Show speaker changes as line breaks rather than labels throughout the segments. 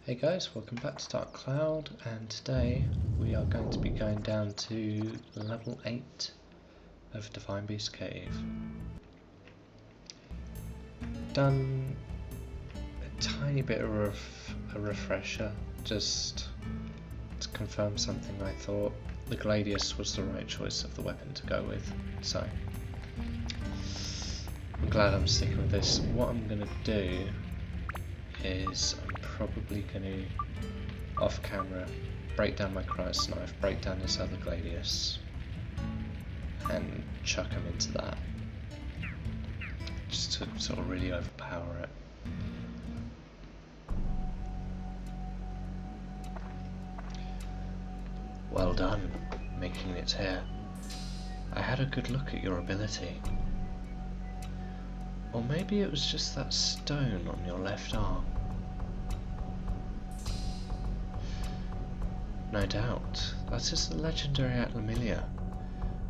Hey guys, welcome back to Dark Cloud, and today we are going to be going down to level 8 of Divine Beast Cave. Done a tiny bit of a refresher, just to confirm something. I thought the Gladius was the right choice of the weapon to go with, so I'm glad I'm sticking with this. What I'm going to do is I'm probably going to, off camera, break down my Christ knife, break down this other Gladius, and chuck him into that, just to sort of really overpower it. Well done, making it here. I had a good look at your ability. Or maybe it was just that stone on your left arm. No doubt, that is the legendary Atlamillia,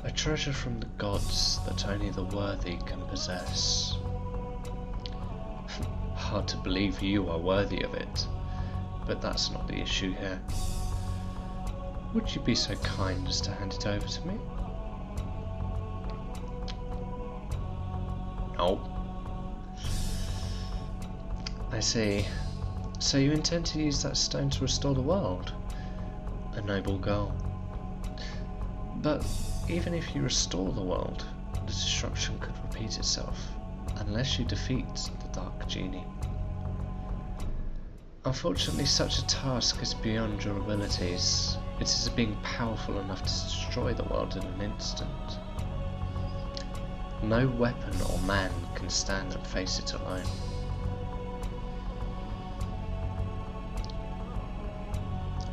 a treasure from the gods that only the worthy can possess. Hard to believe you are worthy of it, but that's not the issue here. Would you be so kind as to hand it over to me? No. I see. So you intend to use that stone to restore the world? A noble goal. But even if you restore the world, the destruction could repeat itself, unless you defeat the Dark Genie. Unfortunately, such a task is beyond your abilities. It is a being powerful enough to destroy the world in an instant. No weapon or man can stand and face it alone.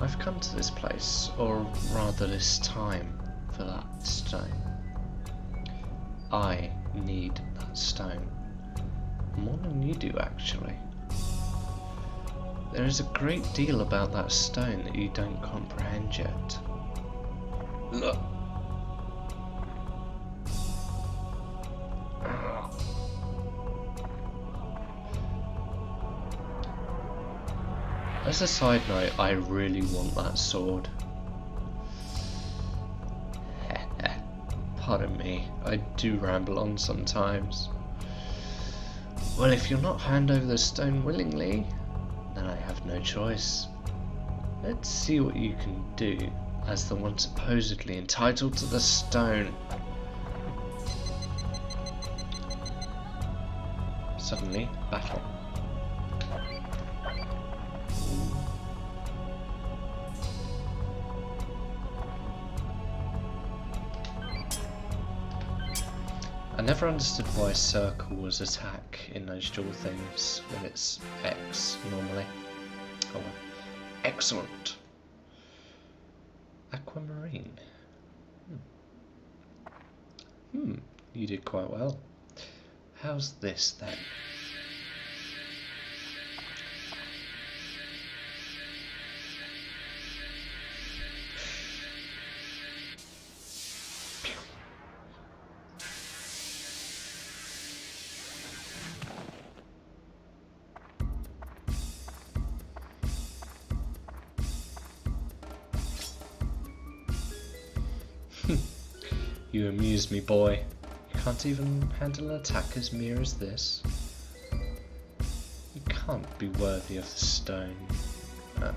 I've come to this place, or rather this time, for that stone. I need that stone. More than you do, actually. There is a great deal about that stone that you don't comprehend yet. Look. As a side note, I really want that sword. Pardon me, I do ramble on sometimes. Well, if you'll not hand over the stone willingly, then I have no choice. Let's see what you can do as the one supposedly entitled to the stone. Suddenly, battle. I never understood why circle was attack in those dual things when it's X normally. Oh well. Excellent. Aquamarine. You did quite well. How's this then? You amuse me, boy. You can't even handle an attack as mere as this. You can't be worthy of the stone. No.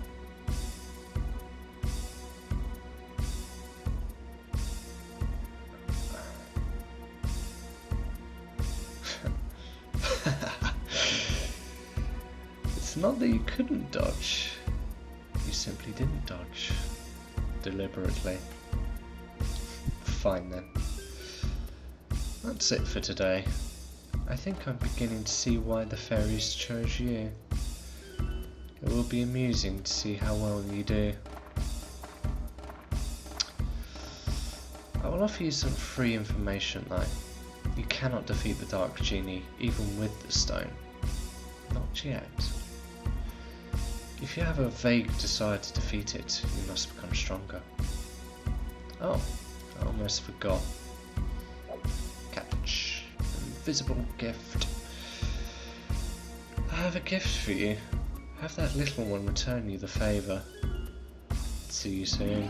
It's not that you couldn't dodge. You simply didn't dodge. Deliberately. Fine then. That's it for today. I think I'm beginning to see why the fairies chose you. It will be amusing to see how well you do. I will offer you some free information though. You cannot defeat the Dark Genie even with the stone. Not yet. If you have a vague desire to defeat it, you must become stronger. Oh. I almost forgot. Catch. Invisible gift. I have a gift for you. Have that little one return you the favour. See you soon.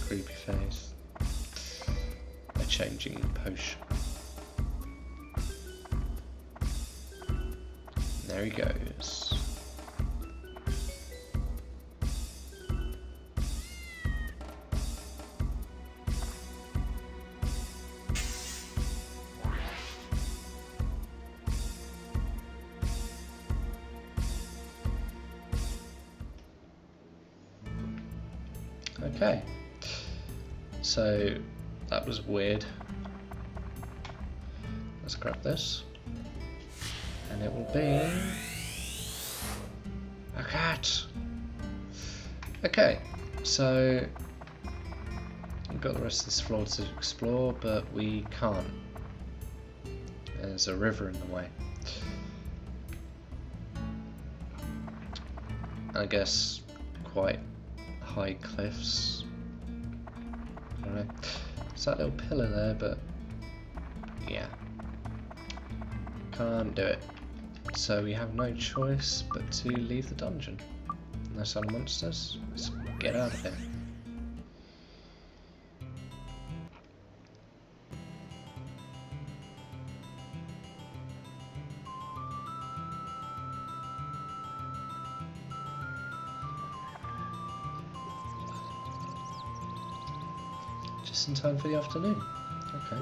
Creepy face. A changing potion. There he goes. Okay, so that was weird. Let's grab this, and it will be a cat. Okay, so we've got the rest of this floor to explore, but we can't. There's a river in the way. I guess quite high cliffs. I don't know. There's that little pillar there, but yeah, can't do it. So we have no choice but to leave the dungeon. Unless other monsters, let's get out of here. Just in time for the afternoon. Okay.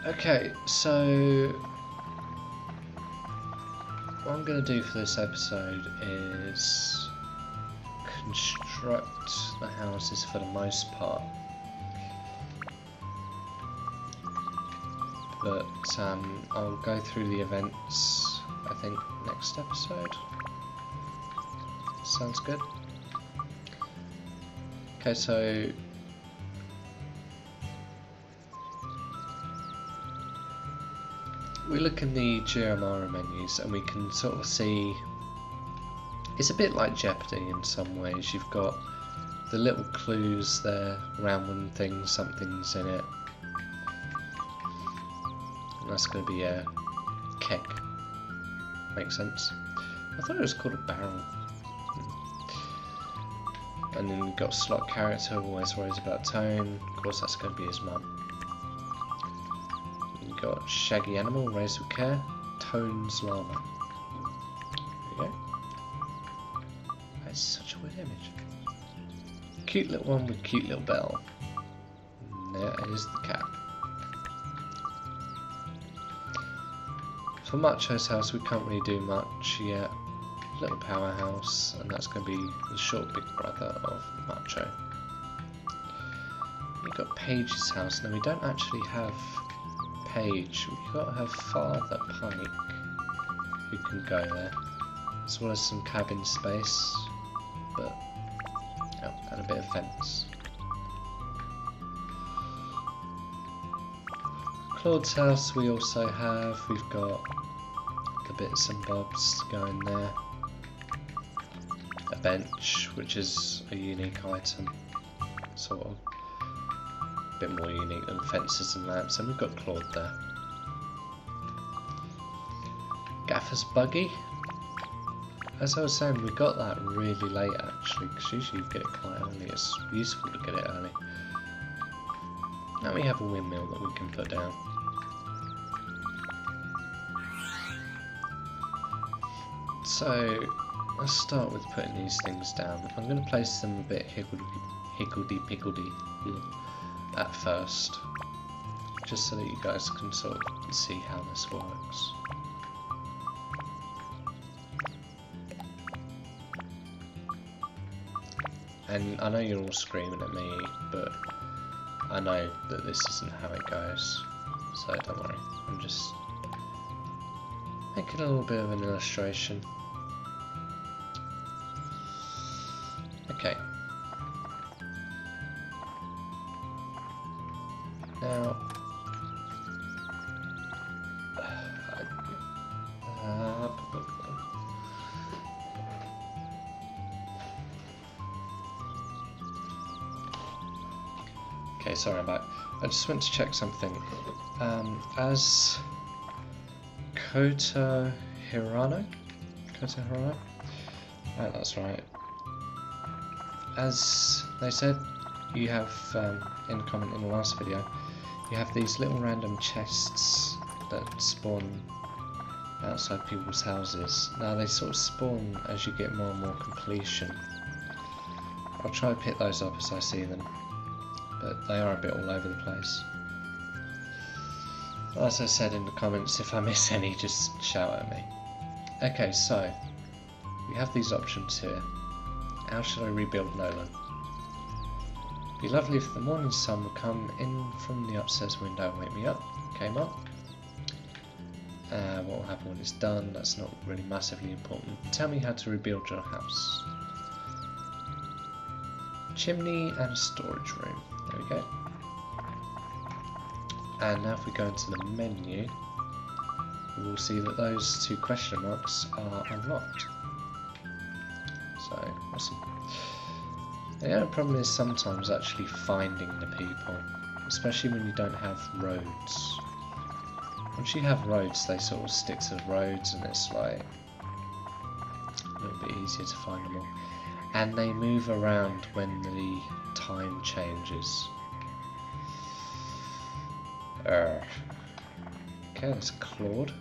Okay, so what I'm going to do for this episode is construct the houses for the most part. But I'll go through the events, I think, next episode. Sounds good. Okay, so we look in the GeoMara menus and we can sort of see it's a bit like Jeopardy in some ways. You've got the little clues there around when something's in it. And that's going to be a keg. Makes sense. I thought it was called a barrel. And then we've got slot character, always worries about tone. Of course, that's going to be his mum. We've got shaggy animal, raised with care. Tone's llama. There we go. That's such a weird image. Cute little one with cute little bell. And there is the cat. For Macho's house, we can't really do much yet. Little powerhouse, and that's going to be the short big brother of Macho. We've got Paige's house. Now we don't actually have Paige. We've got her father, Pike, who can go there, as well as some cabin space, but oh, and a bit of fence. Claude's house we also have. We've got the bits and bobs to go in there. A bench, which is a unique item, sort of. A bit more unique than fences and lamps, and we've got Claude there. Gaffer's buggy. As I was saying, we got that really late actually, because usually you get it quite early. It's useful to get it early. Now we have a windmill that we can put down. So let's start with putting these things down. I'm going to place them a bit higgledy-piggledy at first, just so that you guys can sort of see how this works. And I know you're all screaming at me, but I know that this isn't how it goes, so don't worry. I'm just making a little bit of an illustration. Okay. Now, okay, sorry, I'm back. I just went to check something. As Kota Hirano? Kota Hirano? Oh, that's right. As they said, you have, in the comment in the last video, you have these little random chests that spawn outside people's houses. Now they sort of spawn as you get more and more completion. I'll try to pick those up as I see them, but they are a bit all over the place. As I said in the comments, if I miss any, just shout at me. Okay, so we have these options here. How should I rebuild Nolan? Be lovely if the morning sun would come in from the upstairs window and wake me up. Came up. What will happen when it's done? That's not really massively important. Tell me how to rebuild your house. Chimney and storage room. There we go. And now if we go into the menu, we will see that those two question marks are unlocked. So, awesome. The only problem is sometimes actually finding the people, especially when you don't have roads. Once you have roads, they sort of stick to the roads and it's like a little bit easier to find them all. And they move around when the time changes. Okay, that's Claude.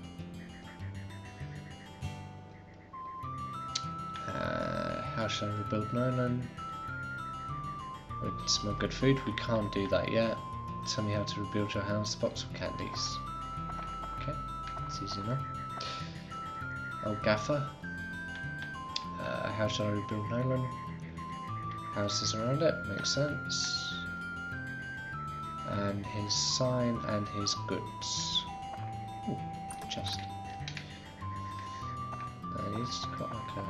How shall I rebuild Nolan? We can smell good food. We can't do that yet. Tell me how to rebuild your house. Box of candies. Okay, that's easy enough. Oh, Gaffer. How shall I rebuild Nolan? Houses around it, makes sense. And his sign and his goods. Ooh, chest. He's got like a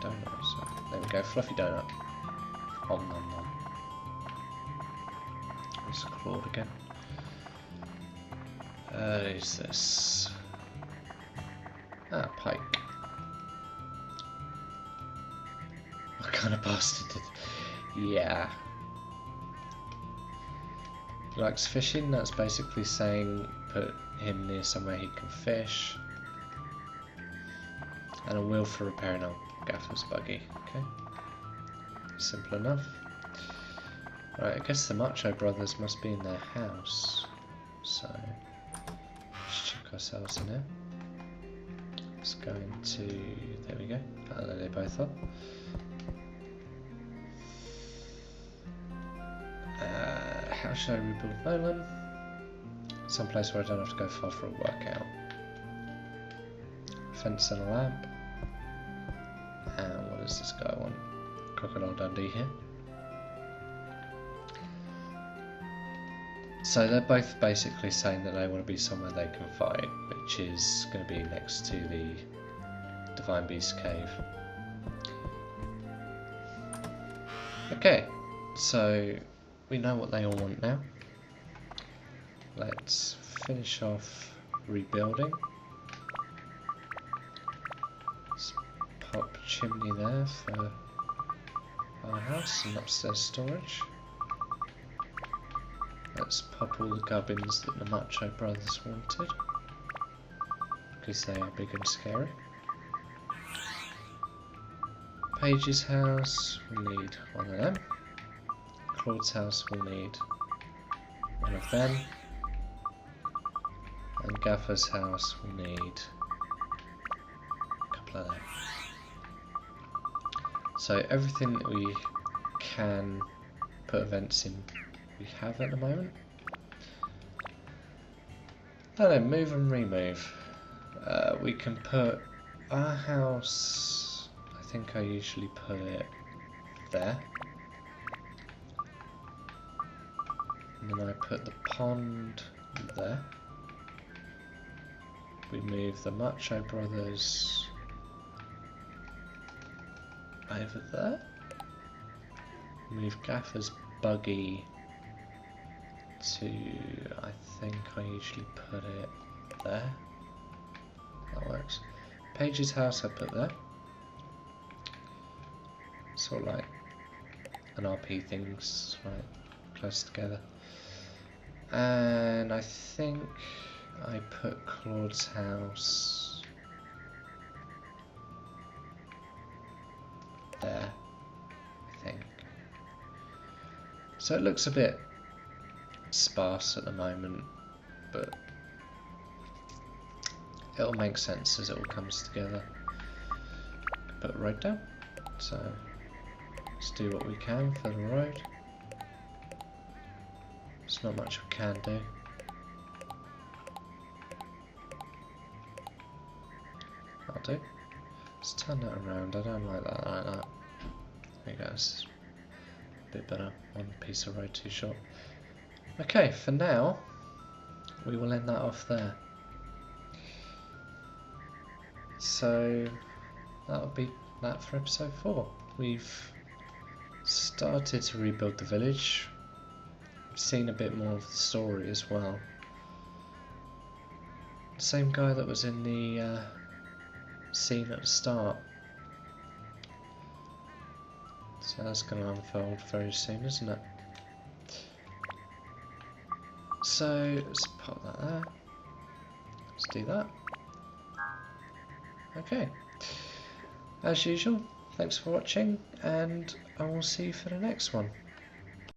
donut, so there we go, fluffy donut. Om nom nom. It's Claude again. Who's this? Ah, Pike. What kind of bastard did... Yeah. He likes fishing, that's basically saying put him near somewhere he can fish. And a wheel for repairing our Gaffer's buggy. Okay. Simple enough. Right, I guess the Macho Brothers must be in their house. So, let's check ourselves in here. Let's go into... there we go. Oh, there they both are. How should I rebuild Nolan? Someplace where I don't have to go far for a workout. Fence and a lamp. And what does this guy want? Crocodile Dundee here. So they're both basically saying that they want to be somewhere they can fight, which is going to be next to the Divine Beast Cave. Okay, so we know what they all want now. Let's finish off rebuilding. Let's pop a chimney there for our house and upstairs storage. Let's pop all the gubbins that the Macho Brothers wanted, because they are big and scary. Paige's house, we'll need one of them. Claude's house will need one of them. And Gaffer's house will need a couple of them. So everything that we can put events in, we have at the moment. And then move and remove. We can put our house, I think I usually put it there. And then I put the pond there. We move the Macho Brothers over there. Move Gaffer's buggy to, I think I usually put it there. That works. Paige's house I put there. Sort of like an RP things, right, close together. And I think I put Claude's house there, I think. So it looks a bit sparse at the moment, but it'll make sense as it all comes together. Put a road down, so let's do what we can for the road. There's not much we can do. I'll do. Let's turn that around. I don't like that like that. There you go. It's a bit better. One piece of road too short. Okay, for now, we will end that off there. So that'll be that for episode 4. We've started to rebuild the village. We've seen a bit more of the story as well. The same guy that was in the scene at the start. So that's going to unfold very soon, isn't it? So let's pop that there. Let's do that. Okay. As usual, thanks for watching, and I will see you for the next one.